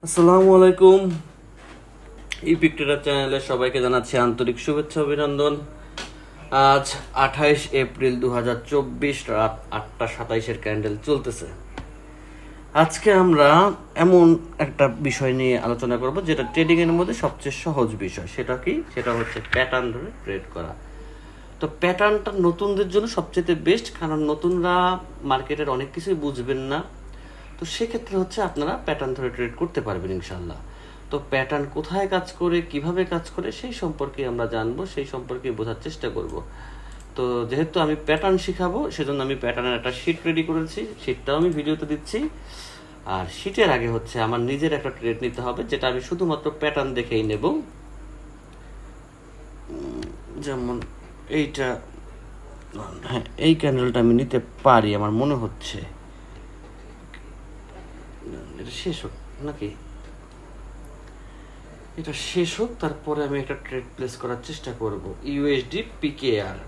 আসসালামু আলাইকুম। Epic tedder চ্যানেলে সবাইকে জানাচ্ছি আন্তরিক শুভেচ্ছা অভিনন্দন। আজ 28 এপ্রিল 2024 রাত 8:27 ক্যান্ডেল চলতেছে। আজকে আমরা এমন একটা বিষয় নিয়ে আলোচনা করব যেটা ট্রেডিং এর মধ্যে সবচেয়ে সহজ বিষয়। সেটা কি? সেটা হচ্ছে প্যাটার্ন ধরে ট্রেড করা। তো প্যাটার্নটা নতুনদের জন্য সবচেয়ে বেস্ট, কারণ নতুনরা মার্কেটের অনেক কিছুই বুঝবেন না। তো সেক্ষেত্রে হচ্ছে আপনারা প্যাটার্ন ধরে ট্রেড করতে পারবেন ইনশাল্লাহ। তো প্যাটার্ন কোথায় কাজ করে, কিভাবে কাজ করে, সেই সম্পর্কে আমরা জানবো, সেই সম্পর্কে বোঝার চেষ্টা করব। তো যেহেতু আমি প্যাটার্ন শিখাবো, সেজন্য আমি প্যাটার্নের একটা শিট রেডি করেছি, শিটটাও আমি ভিডিওতে দিচ্ছি। আর শিটের আগে হচ্ছে আমার নিজের একটা ট্রেড নিতে হবে, যেটা আমি শুধুমাত্র প্যাটার্ন দেখেই নেব। যেমন এইটা, হ্যাঁ, এই ক্যান্ডেলটা আমি নিতে পারি আমার মনে হচ্ছে। এটা শেষ হোক নাকি, এটা শেষ হোক, তারপরে আমি একটা ট্রেড প্লেস করার চেষ্টা করব। ইউএসডি পিকেআর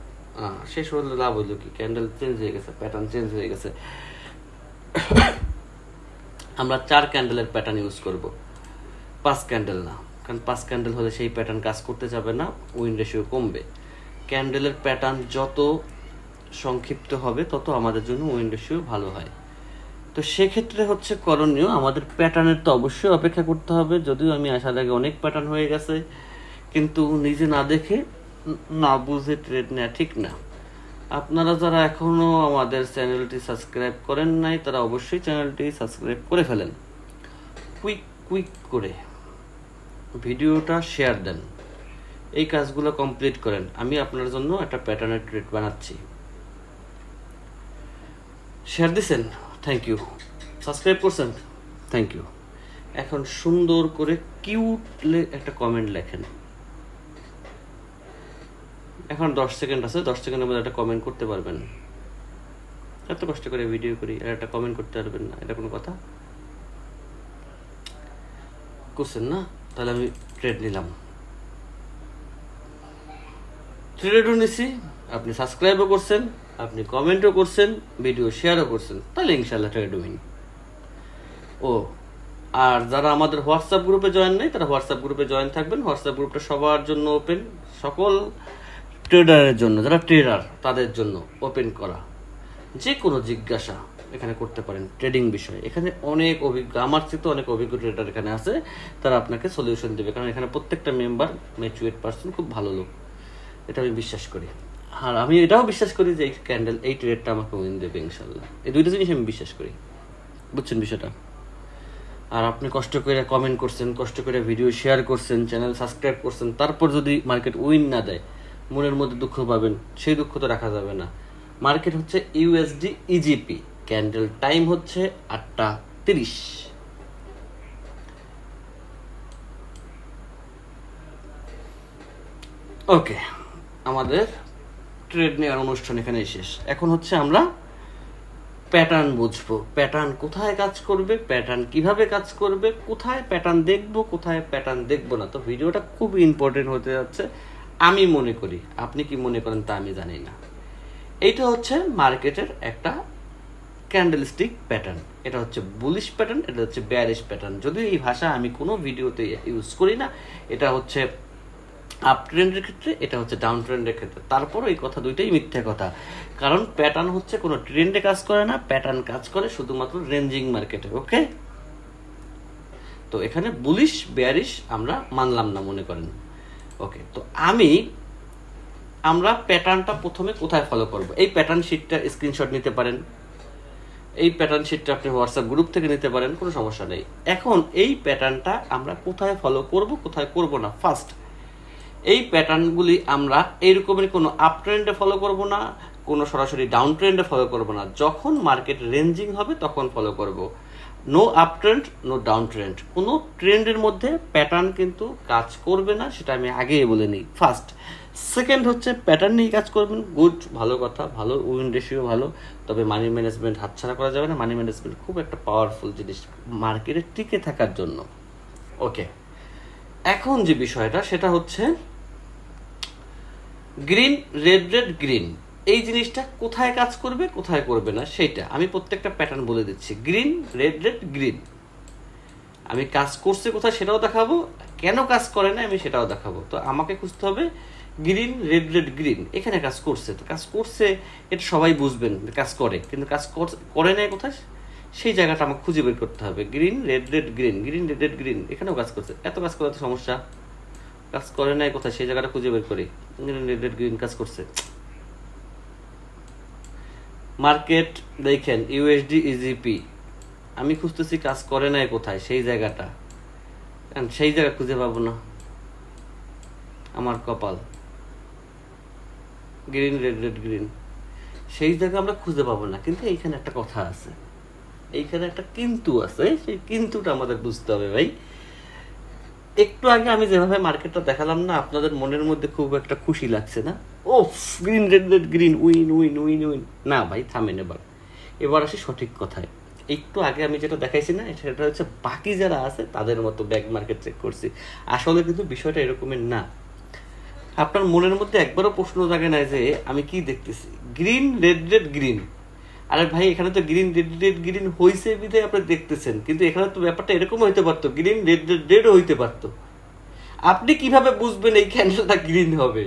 শেষ হলে লাভ হইলো কি, ক্যান্ডেল চেঞ্জ হয়ে গেছে, প্যাটার্ন চেঞ্জ হয়ে গেছে। আমরা 4 ক্যান্ডেলের প্যাটার্ন ইউজ করব, 5 ক্যান্ডেল না, কারণ 5 ক্যান্ডেল হলে সেই প্যাটার্ন কাজ করতে যাবে না, উইন রেশিও কমবে। ক্যান্ডেলের প্যাটার্ন যত সংক্ষিপ্ত হবে তত আমাদের জন্য উইন রেশিও ভালো হয়। তো সেক্ষেত্রে হচ্ছে করণীয়, আমাদের প্যাটার্নের তো অবশ্যই অপেক্ষা করতে হবে। যদিও আমি আসার আগে অনেক প্যাটার্ন হয়ে গেছে, কিন্তু নিজে না দেখে না বুঝে ট্রেড নেওয়া ঠিক না। আপনারা যারা এখনও আমাদের চ্যানেলটি সাবস্ক্রাইব করেন নাই, তারা অবশ্যই চ্যানেলটি সাবস্ক্রাইব করে ফেলেন। কুইক করে ভিডিওটা শেয়ার দেন, এই কাজগুলো কমপ্লিট করেন। আমি আপনার জন্য একটা প্যাটার্নের ট্রেড বানাচ্ছি। শেয়ার দিছেন, থ্যাংক ইউ। সাবস্ক্রাইব করছেন, থ্যাংক ইউ। এখন সুন্দর করে কিউটলে একটা কমেন্ট লেখেন। এখন 10 সেকেন্ড আছে, 10 সেকেন্ডের মধ্যে একটা কমেন্ট করতে পারবেন। এত কষ্ট করে ভিডিও করি আর একটা কমেন্ট করতে পারবেন না, এটা কোনো কথা? করছেন না? তাহলে আমি ট্রেড নিলাম, ট্রেডও নিছি, আপনি সাবস্ক্রাইবও করছেন, আপনি কমেন্টও করছেন, ভিডিও শেয়ারও করছেন, তাহলে ইনশাল্লাহ ট্রেড উইন। ও আর যারা আমাদের হোয়াটসঅ্যাপ গ্রুপে জয়েন নেই, তারা হোয়াটসঅ্যাপ গ্রুপে জয়েন থাকবেন। হোয়াটসঅ্যাপ গ্রুপটা সবার জন্য ওপেন, সকল ট্রেডারের জন্য, যারা ট্রেডার তাদের জন্য ওপেন করা। যে কোনো জিজ্ঞাসা এখানে করতে পারেন ট্রেডিং বিষয়ে। এখানে অনেক অভিজ্ঞ, আমার চেয়ে অনেক অভিজ্ঞ ট্রেডার এখানে আছে, তারা আপনাকে সলিউশন দেবে। কারণ এখানে প্রত্যেকটা মেম্বার ম্যাচুরেট পার্সন, খুব ভালো লোক, এটা আমি বিশ্বাস করি। আর আমি এটাও বিশ্বাস করি যে এই ক্যান্ডেল, এই ট্রেডটা আমাকে উইন দেবে ইনশাল্লাহ। এই দুইটা জিনিস আমি বিশ্বাস করি, বুঝছেন বিষয়টা? আর আপনি কষ্ট করে কমেন্ট করছেন, কষ্ট করে ভিডিও শেয়ার করছেন, চ্যানেল সাবস্ক্রাইব করছেন, তারপর যদি মার্কেট উইন না দেয়, মনের মধ্যে দুঃখ পাবেন। সেই দুঃখ তো রাখা যাবে না। মার্কেট হচ্ছে ইউএসডি ইজিপি, ক্যান্ডেল টাইম হচ্ছে 8:30। ওকে, আমাদের ট্রেড নেওয়ার অনুষ্ঠান এখানে শেষ। এখন হচ্ছে আমরা প্যাটার্ন বুঝবো, প্যাটার্ন কোথায় কাজ করবে, প্যাটার্ন কিভাবে কাজ করবে, কোথায় প্যাটার্ন দেখবো, কোথায় প্যাটার্ন দেখবো না। তো ভিডিওটা খুব ইম্পর্টেন্ট হতে যাচ্ছে আমি মনে করি। আপনি কি মনে করেন তা আমি জানি না। এইটা হচ্ছে মার্কেটের একটা ক্যান্ডেলস্টিক প্যাটার্ন। এটা হচ্ছে বুলিশ প্যাটার্ন, এটা হচ্ছে বেয়ারিশ প্যাটার্ন। যদিও এই ভাষা আমি কোনো ভিডিওতে ইউজ করি না। এটা হচ্ছে আপ ট্রেন্ডের ক্ষেত্রে, এটা হচ্ছে ডাউন ট্রেন্ডের ক্ষেত্রে। তারপর এই কথা দুইটাই মিথ্যা কথা, কারণ প্যাটার্ন হচ্ছে কোনো ট্রেন্ডে কাজ করে না, প্যাটার্ন কাজ করে শুধুমাত্র রেঞ্জিং মার্কেটে। ওকে, তো এখানে বুলিশ বেয়ারিশ আমরা মানলাম না মনে করেন। ওকে, তো আমরা প্যাটার্নটা প্রথমে কোথায় ফলো করব? এই প্যাটার্ন শিটটা স্ক্রিনশট নিতে পারেন, এই প্যাটার্ন শিটটা আপনি হোয়াটসঅ্যাপ গ্রুপ থেকে নিতে পারেন, কোনো সমস্যা নেই। এখন এই প্যাটার্নটা আমরা কোথায় ফলো করব, কোথায় করব না? ফার্স্ট, এই প্যাটার্নগুলি আমরা এইরকমের কোনো আপ ট্রেন্ডে ফলো করব না, কোনো সরাসরি ডাউন ট্রেন্ডে ফলো করব না। যখন মার্কেট রেঞ্জিং হবে তখন ফলো করব। No up trend, no down trend, কোনো ট্রেন্ডের মধ্যে প্যাটার্ন কিন্তু কাজ করবে না, সেটা আমি আগেই বলে নিই। ফার্স্ট। সেকেন্ড হচ্ছে প্যাটার্ন নিয়ে কাজ করবেন, গুড, ভালো কথা, ভালো, উইন রেশিও ভালো, তবে মানি ম্যানেজমেন্ট হাতছাড়া করা যাবে না। মানি ম্যানেজমেন্ট খুব একটা পাওয়ারফুল জিনিস মার্কেটে টিকে থাকার জন্য। ওকে, এখন যে বিষয়টা সেটা হচ্ছে গ্রিন, রেড, রেড, গ্রিন, এই জিনিসটা কোথায় কাজ করবে, কোথায় করবে না, সেটা আমি প্রত্যেকটা প্যাটার্ন বলে দিচ্ছি। গ্রিন, রেড, রেড, গ্রিন, আমি কাজ করছে কোথায় সেটাও দেখাবো, কেন কাজ করে না আমি সেটাও দেখাবো। তো আমাকে খুঁজতে হবে গ্রিন রেড রেড গ্রিন, এখানে কাজ করছে। তো কাজ করছে এটা সবাই বুঝবেন কাজ করে, কিন্তু কাজ করে না কোথায় সেই জায়গাটা আমাকে খুঁজে বের করতে হবে। Green red red green, green red red green, এখানেও কাজ করছে। এত কাজ করা তো সমস্যা, কাজ করে নাই কোথায় সেই জায়গাটা খুঁজে বের করি। গ্রিন রেড রেড গ্রিন কাজ করছে। মার্কেট দেখেন ইউএসডি ইজিপি, আমি খুঁজতেছি কাজ করে নাই কোথায় সেই জায়গাটা, সেই জায়গা খুঁজে পাবো না, আমার কপাল। গ্রিন রেড রেড গ্রিন, সেই জায়গা আমরা খুঁজে পাবো না। কিন্তু এইখানে একটা কথা আছে, এইখানে একটা কিন্তু আছে, সেই কিন্তুটা আমাদের বুঝতে হবে ভাই। একটু আগে আমি যেভাবে মার্কেটটা দেখালাম না, আপনাদের মনের মধ্যে খুব একটা খুশি লাগছে না? ও green red red green, win win win win. না ভাই থামেন, এবার আসি সঠিক কথায়। একটু আগে আমি যেটা দেখাইছি না, সেটা হচ্ছে বাকি যারা আছে তাদের মতো ব্যাক মার্কেট চেক করছি। আসলে কিন্তু বিষয়টা এরকমের না। আপনার মনের মধ্যে একবারও প্রশ্ন জাগে না যে আমি কি দেখতেছি গ্রিন রেড রেড গ্রিন। আরে ভাই এখানে তো গ্রিন রেড রেড গ্রিন হয়েছে বিধায় আপনি দেখতেছেন, কিন্তু এখানে তো ব্যাপারটা এরকম হইতে পারতো, গ্রিন রেড রেড রেডও হইতে পারতো। আপনি কিভাবে বুঝবেন এই ক্যান্ডেলটা গ্রিন হবে?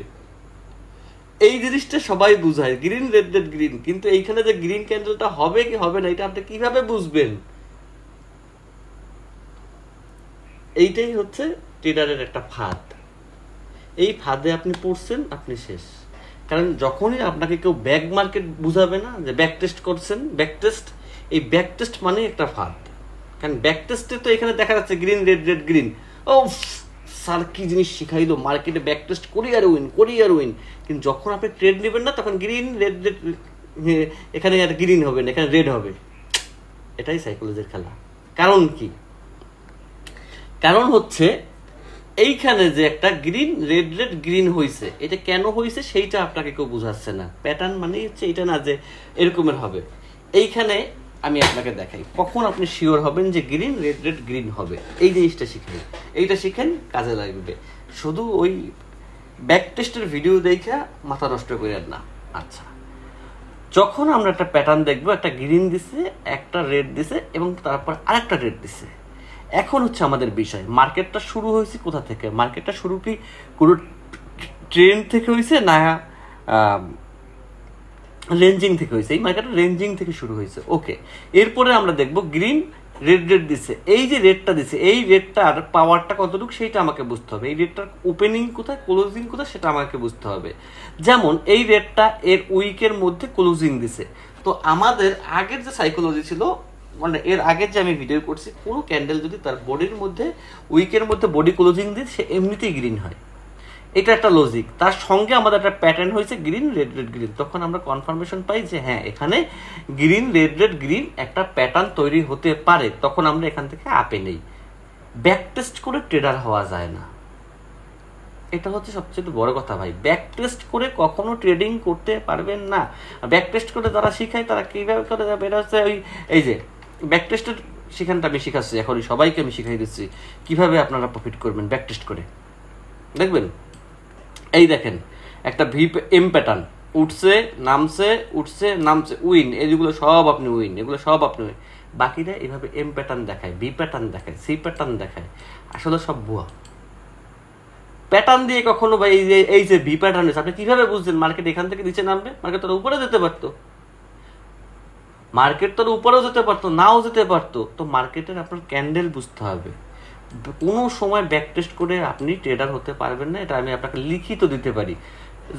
এই জিনিসটা সবাই বুঝায় গ্রিন রেড রেড গ্রিন, কিন্তু এইখানে যে গ্রিন ক্যান্ডেলটা হবে কি হবে না এটা আপনি কিভাবে বুঝবেন? এইটাই হচ্ছে ট্রেডারের একটা ফাঁদ। এই ফাঁদে আপনি পড়ছেন, আপনি শেষ। কারণ যখনই আপনাকে কেউ ব্যাক মার্কেট বুঝাবে না যে ব্যাক টেস্ট করছেন, ব্যাক টেস্ট, এই ব্যাক টেস্ট মানে একটা ফাঁদ। কারণ ব্যাক টেস্টে তো এখানে দেখা যাচ্ছে গ্রিন রেড রেড গ্রিন। ও স্যার কি জিনিস শিখাইলো, মার্কেটে ব্যাক টেস্ট করি আর উইন, করি আর উইন। কিন্তু যখন আপনি ট্রেড নেবেন না তখন গ্রিন রেড রেড, এখানে আর গ্রিন হবে না, এখানে রেড হবে। এটাই সাইকোলজির খেলা। কারণ কি? কারণ হচ্ছে এইখানে যে একটা গ্রিন রেড রেড গ্রিন হয়েছে, এটা কেন হয়েছে সেইটা আপনাকে কেউ বুঝাচ্ছে না। প্যাটার্ন মানে হচ্ছে এটা না যে এরকমের হবে। এইখানে আমি আপনাকে দেখাই কখন আপনি শিওর হবেন যে গ্রিন রেড রেড গ্রিন হবে। এই জিনিসটা শিখেন, এইটা শিখেন, কাজে লাগবে। শুধু ওই ব্যাক টেস্টের ভিডিও দেখে মাথা নষ্ট করেন না। আচ্ছা, যখন আমরা একটা প্যাটার্ন দেখবো, একটা গ্রিন দিছে, একটা রেড দিছে এবং তারপর আরেকটা রেড দিছে, এখন হচ্ছে আমাদের বিষয় মার্কেটটা শুরু হয়েছে কোথা থেকে। মার্কেটটা শুরু কি কোনো ট্রেন্ড থেকে হয়েছে না রেঞ্জিং থেকে হয়েছে? এই মার্কেটটা রেঞ্জিং থেকে শুরু হয়েছে। ওকে, এরপরে আমরা দেখবো গ্রিন রেড রেড দিচ্ছে। এই যে রেডটা দিচ্ছে, এই রেডটার পাওয়ারটা কতটুকু সেইটা আমাকে বুঝতে হবে। এই রেডটার ওপেনিং কোথায়, ক্লোজিং কোথায় সেটা আমাকে বুঝতে হবে। যেমন এই রেডটা এর উইকের মধ্যে ক্লোজিং দিছে। তো আমাদের আগের যে সাইকোলজি ছিল, মানে এর আগের যে আমি ভিডিও করছি, কোনো ক্যান্ডেল যদি তার বডির মধ্যে উইকের মধ্যে বডি ক্লোজিং দিই সে এমনিতেই গ্রিন হয়। এটা একটা লজিক। তার সঙ্গে আমাদের একটা প্যাটার্ন হয়েছে গ্রিন রেড রেড গ্রিন, তখন আমরা কনফার্মেশন পাই যে হ্যাঁ এখানে গ্রিন রেড রেড গ্রিন একটা প্যাটার্ন তৈরি হতে পারে। তখন আমরা এখান থেকে আপে নেই। ব্যাক টেস্ট করে ট্রেডার হওয়া যায় না, এটা হচ্ছে সবচেয়ে বড় কথা ভাই। ব্যাক টেস্ট করে কখনো ট্রেডিং করতে পারবেন না। ব্যাক টেস্ট করে যারা শিখায় তারা কীভাবে করে যাবে, এটা হচ্ছে ওই এই যে ব্যাক টেস্টের সেখানটা আমি শিখাচ্ছি এখনই, সবাইকে আমি শিখাই দিচ্ছি কীভাবে আপনারা প্রফিট করবেন ব্যাক টেস্ট করে। দেখবেন এই দেখেন একটা এম প্যাটার্ন উঠছে নামছে, উঠছে নামছে, উইন, এগুলো সব আপনি উইন, এগুলো সব আপনি উইন। বাকিরা এভাবে এম প্যাটার্ন দেখায়, বি প্যাটার্ন দেখায়, সি প্যাটার্ন দেখায়, আসলে সব ভুয়া। প্যাটার্ন দিয়ে কখনো বা এই যে বি প্যাটার্ন হয়েছে, আপনি কিভাবে বুঝছেন মার্কেট এখান থেকে নিচে নামবে? মার্কেট তোর উপরে যেতে পারতো, মার্কেট তোর উপরেও যেতে পারতো, নাও যেতে পারতো। তো মার্কেটের আপনার ক্যান্ডেল বুঝতে হবে। কোনো সময় ব্যাক টেস্ট করে আপনি ট্রেডার হতে পারবেন না, এটা আমি আপনাকে লিখিত দিতে পারি।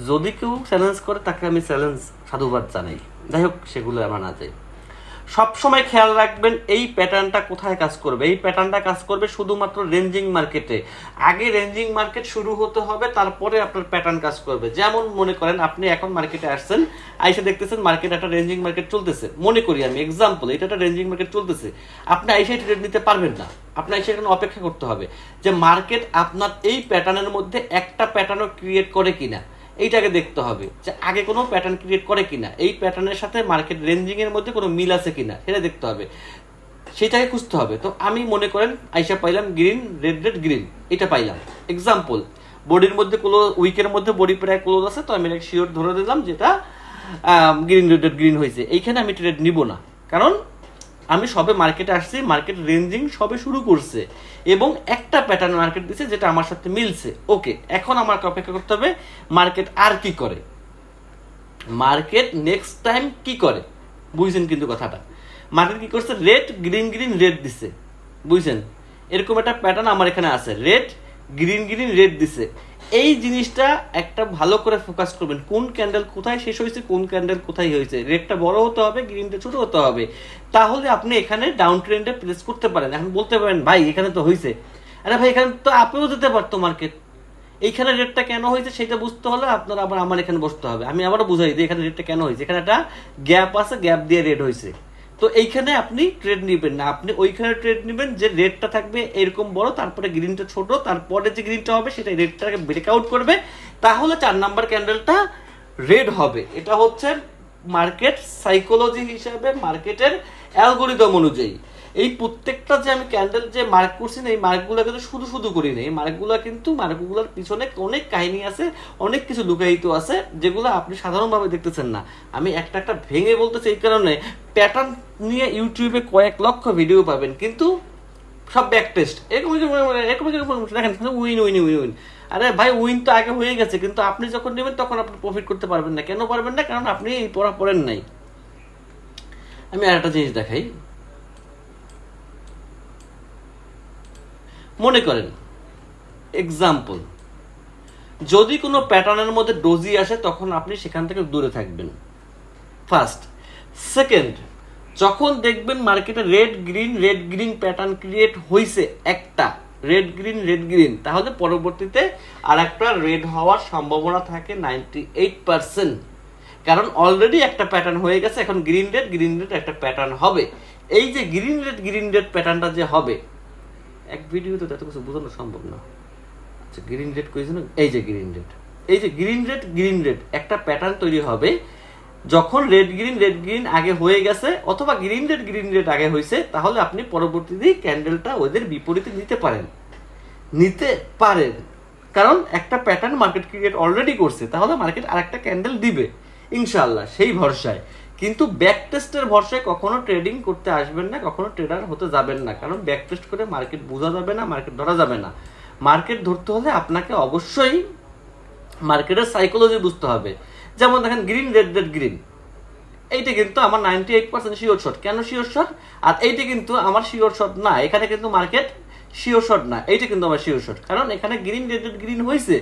যদি কেউ চ্যালেঞ্জ করে তাকে আমি চ্যালেঞ্জ সাধুবাদ জানাই। যাই হোক, সেগুলো আমরা না যাই। সবসময় খেয়াল রাখবেন এই প্যাটার্নটা কোথায় কাজ করবে। এই প্যাটার্নটা কাজ করবে শুধুমাত্র রেঞ্জিং মার্কেটে। আগে রেঞ্জিং মার্কেট শুরু হতে হবে, তারপরে আপনার প্যাটার্ন কাজ করবে। যেমন মনে করেন আপনি এখন মার্কেটে আসছেন, আইসা দেখতেছেন মার্কেট একটা রেঞ্জিং মার্কেট চলতেছে, মনে করি আমি এক্সাম্পল, এটা একটা রেঞ্জিং মার্কেট চলতেছে। আপনি আইসাই ট্রেড নিতে পারবেন না, আপনার আইসা এখানে অপেক্ষা করতে হবে যে মার্কেট আপনার এই প্যাটার্নের মধ্যে একটা প্যাটার্নও ক্রিয়েট করে কিনা, এইটাকে দেখতে হবে যে আগে কোনো প্যাটার্ন ক্রিয়েট করে কিনা, এই প্যাটার্নের সাথে মার্কেট রেঞ্জিং এর মধ্যে কোনো মিল আছে কিনা সেটা দেখতে হবে, সেটাকে খুঁজতে হবে। তো আমি মনে করেন আইসা পাইলাম গ্রিন রেড রেড গ্রিন, এটা পাইলাম এক্সাম্পল। বডির মধ্যে উইকের মধ্যে বডি প্রায় ক্লোজ আছে, তো আমি শিওর ধরে দিলাম যেটা গ্রিন রেড রেড গ্রিন হয়েছে। এইখানে আমি ট্রেড নিব না, কারণ আমি সবে মার্কেটে আসছি, মার্কেট রেঞ্জিং সবে শুরু করছে এবং একটা প্যাটার্ন মার্কেট দিচ্ছে যেটা আমার সাথে মিলছে। ওকে, এখন আমার অপেক্ষা করতে হবে মার্কেট আর কি করে, মার্কেট নেক্সট টাইম কি করে। বুঝছেন কিন্তু কথাটা, মার্কেট কি করছে, রেড গ্রিন গ্রিন রেড দিচ্ছে, বুঝছেন? এরকম একটা প্যাটার্ন আমার এখানে আছে, রেড গ্রিন গ্রিন রেড দিছে। এই জিনিসটা একটা ভালো করে ফোকাস করবেন, কোন ক্যান্ডেল কোথায় শেষ হয়েছে, কোন ক্যান্ডেল কোথায় হয়েছে। রেডটা বড় হতে হবে, গ্রিনটা ছোট হতে হবে, তাহলে আপনি এখানে ডাউন ট্রেন্ডে প্লেস করতে পারেন। এখন বলতে পারেন ভাই এখানে তো হয়েছে, আরে ভাই এখানে তো আপেও যেতে পারতো মার্কেট, এইখানে রেটটা কেন হয়েছে সেটা বুঝতে হলে আপনার আবার আমার এখানে বসতে হবে। আমি আবারও বুঝাই দিই এখানে রেটটা কেন হয়েছে। এখানে একটা গ্যাপ আছে, গ্যাপ দিয়ে রেট হয়েছে, তো এইখানে আপনি ট্রেড নেবেন না, আপনি ওইখানে ট্রেড নেবেন যে রেটটা থাকবে এরকম বড়, তারপরে গ্রিনটা ছোট, তারপরে যে গ্রিনটা হবে সেটা রেটটাকে ব্রেকআউট করবে, তাহলে 4 নাম্বার ক্যান্ডেলটা রেড হবে। এটা হচ্ছে মার্কেট সাইকোলজি হিসাবে, মার্কেটের অ্যালগোরিদম অনুযায়ী। এই প্রত্যেকটা যে আমি ক্যান্ডেল যে মার্ক করছি না, এই মার্কগুলো কিন্তু শুধু শুধু করি না, এই মার্কগুলোর পিছনে অনেক কাহিনী আছে, অনেক কিছু লুকায়িত আছে যেগুলো আপনি সাধারণভাবে দেখতেছেন না। আমি একটা একটা ভেঙে বলতেছি এই কারণে, প্যাটার্ন নিয়ে ইউটিউবে কয়েক লক্ষ ভিডিও পাবেন কিন্তু সব ব্যাক টেস্ট, এরকম দেখেন উইন উইন উইন উইন। আরে ভাই উইন তো আগে হয়ে গেছে, কিন্তু আপনি যখন নেবেন তখন আপনি প্রফিট করতে পারবেন না। কেন পারবেন না? কারণ আপনি এই পড়া পড়েন নাই। আমি আর একটা জিনিস দেখাই, মনে করেন এক্সাম্পল, যদি কোনো প্যাটার্নের মধ্যে ডোজি আসে তখন আপনি সেখান থেকে দূরে থাকবেন, ফার্স্ট। সেকেন্ড, যখন দেখবেন মার্কেটে রেড গ্রিন প্যাটার্ন ক্রিয়েট হয়েছে একটা রেড গ্রিন, তাহলে পরবর্তীতে আর একটা রেড হওয়ার সম্ভাবনা থাকে 98%, কারণ অলরেডি একটা প্যাটার্ন হয়ে গেছে, এখন গ্রিন রেড একটা প্যাটার্ন হবে। এই যে গ্রিন রেড প্যাটার্নটা যে হবে, এক ভিডিওতে এত কিছু বোঝানো সম্ভব না। আচ্ছা গ্রিন রেড কইছে না, এই যে গ্রিন রেড একটা প্যাটার্ন তৈরি হবে যখন রেড গ্রিন আগে হয়ে গেছে, অথবা গ্রিন রেড আগে হয়েছে, তাহলে আপনি পরবর্তীতে ক্যান্ডেলটা ওদের বিপরীতে নিতে পারেন, কারণ একটা প্যাটার্ন মার্কেট ক্রিয়েট অলরেডি করছে, তাহলে মার্কেট আরেকটা ক্যান্ডেল দিবে ইনশাআল্লাহ, সেই ভরসায়। কিন্তু ব্যাক টেস্টের ভরসায় কখনো ট্রেডিং করতে আসবেন না, কখনো ট্রেডার হতে যাবেন না, কারণ ব্যাক টেস্ট করে মার্কেট বোঝা যাবে না, মার্কেট ধরা যাবে না। মার্কেট ধরতে হলে আপনাকে অবশ্যই মার্কেটের সাইকোলজি বুঝতে হবে। যেমন দেখেন গ্রিন, এইটা কিন্তু আমার 98% শিওর শট। কেন শিওর শট? আর এইটা কিন্তু আমার শিওর শট না, এখানে কিন্তু মার্কেট শিওর শট না, এইটা কিন্তু আমার শিওর শট, কারণ এখানে গ্রিন হয়েছে,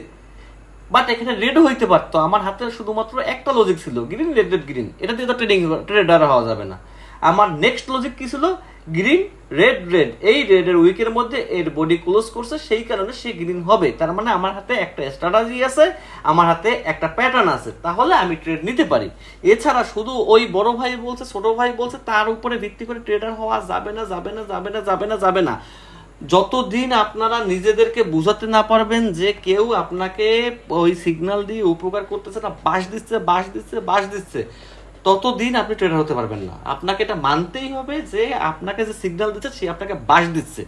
বাট এখানে রেড হইতে পারতো। আমার হাতে শুধুমাত্র একটা লজিক ছিল, গ্রিন, এটা দিয়ে তো ট্রেডার হওয়া যাবে না। আমার নেক্সট লজিক কি ছিল? গ্রিন রেড, এই রেডের উইকের মধ্যে এর বডি ক্লোজ করছে, সেই কারণে সে গ্রিন হবে। তার মানে আমার হাতে একটা স্ট্র্যাটেজি আছে, আমার হাতে একটা প্যাটার্ন আছে, তাহলে আমি ট্রেড নিতে পারি। এছাড়া শুধু ওই বড় ভাই বলছে, ছোট ভাই বলছে, তার উপরে ভিত্তি করে ট্রেডার হওয়া যাবে না। যতদিন আপনারা নিজেদেরকে বুঝাতে না পারবেন যে কেউ আপনাকে ওই সিগন্যাল দিয়ে উপকার করতেছে না, বাস দিচ্ছে, ততদিন আপনি ট্রেডার হতে পারবেন না। আপনাকে এটা মানতেই হবে যে আপনাকে যে সিগন্যাল দিচ্ছে সে আপনাকে বাস দিচ্ছে।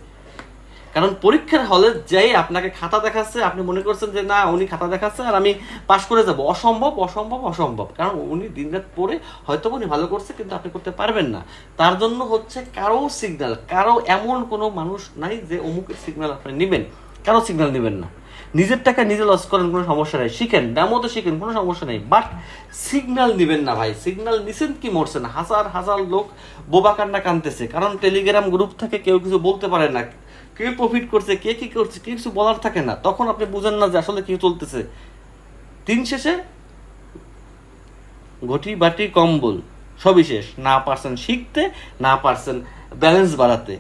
কারণ পরীক্ষার হলে যেই আপনাকে খাতা দেখাচ্ছে, আপনি মনে করছেন যে না উনি খাতা দেখাচ্ছে আর আমি পাস করে যাব, অসম্ভব। কারণ উনি দিনরাত পড়ে হয়তো উনি ভালো করছে, কিন্তু আপনি করতে পারবেন না। তার জন্য হচ্ছে কারো সিগন্যাল, কারো এমন কোনো মানুষ নাই যে অমুকের সিগন্যাল আপনি নেবেন, কারো সিগন্যাল নেবেন না। নিজের টাকা নিজে লস করেন, কোনো সমস্যা নাই, শিখেন, ডেমোতে শিখেন, কোনো সমস্যা নেই, বাট সিগন্যাল নেবেন না ভাই। সিগন্যাল নিছেন কি মরছেন, হাজার লোক বোবা কান্না কানতেছে, কারণ টেলিগ্রাম গ্রুপ থেকে কেউ কিছু বলতে পারে না, কে প্রফিট করছে, কে কি করছে, কিছু বলার থাকে না, তখন আপনি বুঝেন না যে আসলে কি চলতেছে। দিন শেষে ঘটি বাটি কম্বল সবই শেষ, না পারছেন শিখতে, না পারছেন ব্যালেন্স বাড়াতে।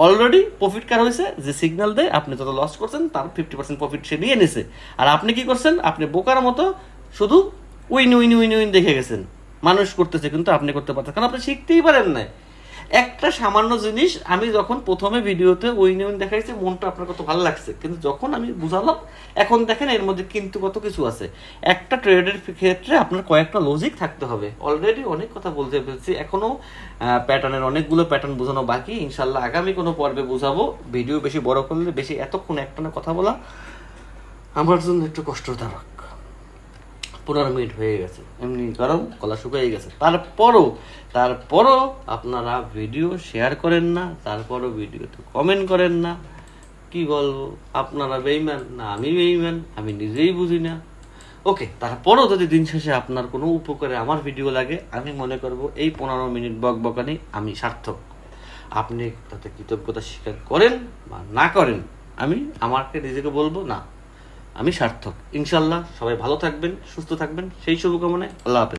অলরেডি প্রফিট কার হয়েছে, যে সিগন্যাল দেয় আপনি যত লস করছেন তার 50% প্রফিট সে নিয়ে নিছে, আর আপনি কি করছেন, আপনি বোকার মতো শুধু উইন দেখে গেছেন। মানুষ করতেছে কিন্তু আপনি করতে পারছেন, কারণ আপনি শিখতেই পারেন না। একটা সামান্য জিনিস আমি যখন প্রথমে ভিডিওতে উইন দেখাইছি, মনটা আপনার কত ভালো লাগছে, কিন্তু যখন আমি বুঝালাম, এখন দেখেন এর মধ্যে কিন্তু কত কিছু আছে। একটা ট্রেডের ক্ষেত্রে আপনার কয়েকটা লজিক থাকতে হবে। অলরেডি অনেক কথা বলতে পেরেছি, এখনো প্যাটার্নের অনেকগুলো প্যাটার্ন বোঝানো বাকি, ইনশাল্লাহ আগামী কোনো পর্বে বোঝাবো। ভিডিও বেশি বড় করলে, বেশি এতক্ষণ একটানা কথা বলা আমার জন্য একটু কষ্টদায়ক। 15 মিনিট হয়ে গেছে, এমনি গরম, গলা শুকিয়ে গেছে, তারপরও আপনারা ভিডিও শেয়ার করেন না, তারপরও ভিডিওতে কমেন্ট করেন না। কি বলবো, আপনারা বেঈমান না আমি বেঈমান, আমি নিজেই বুঝি না। ওকে, তারপরও যদি দিন শেষে আপনার কোনো উপকারে আমার ভিডিও লাগে, আমি মনে করব এই 15 মিনিট বকবকানি আমি সার্থক। আপনি তাতে কৃতজ্ঞতা স্বীকার করেন বা না করেন, আমি আমাকে নিজেকে বলবো না, আমি সার্থক। ইনশাল্লাহ সবাই ভালো থাকবেন, সুস্থ থাকবেন, সেই শুভকামনায় আল্লাহ হাফেজ।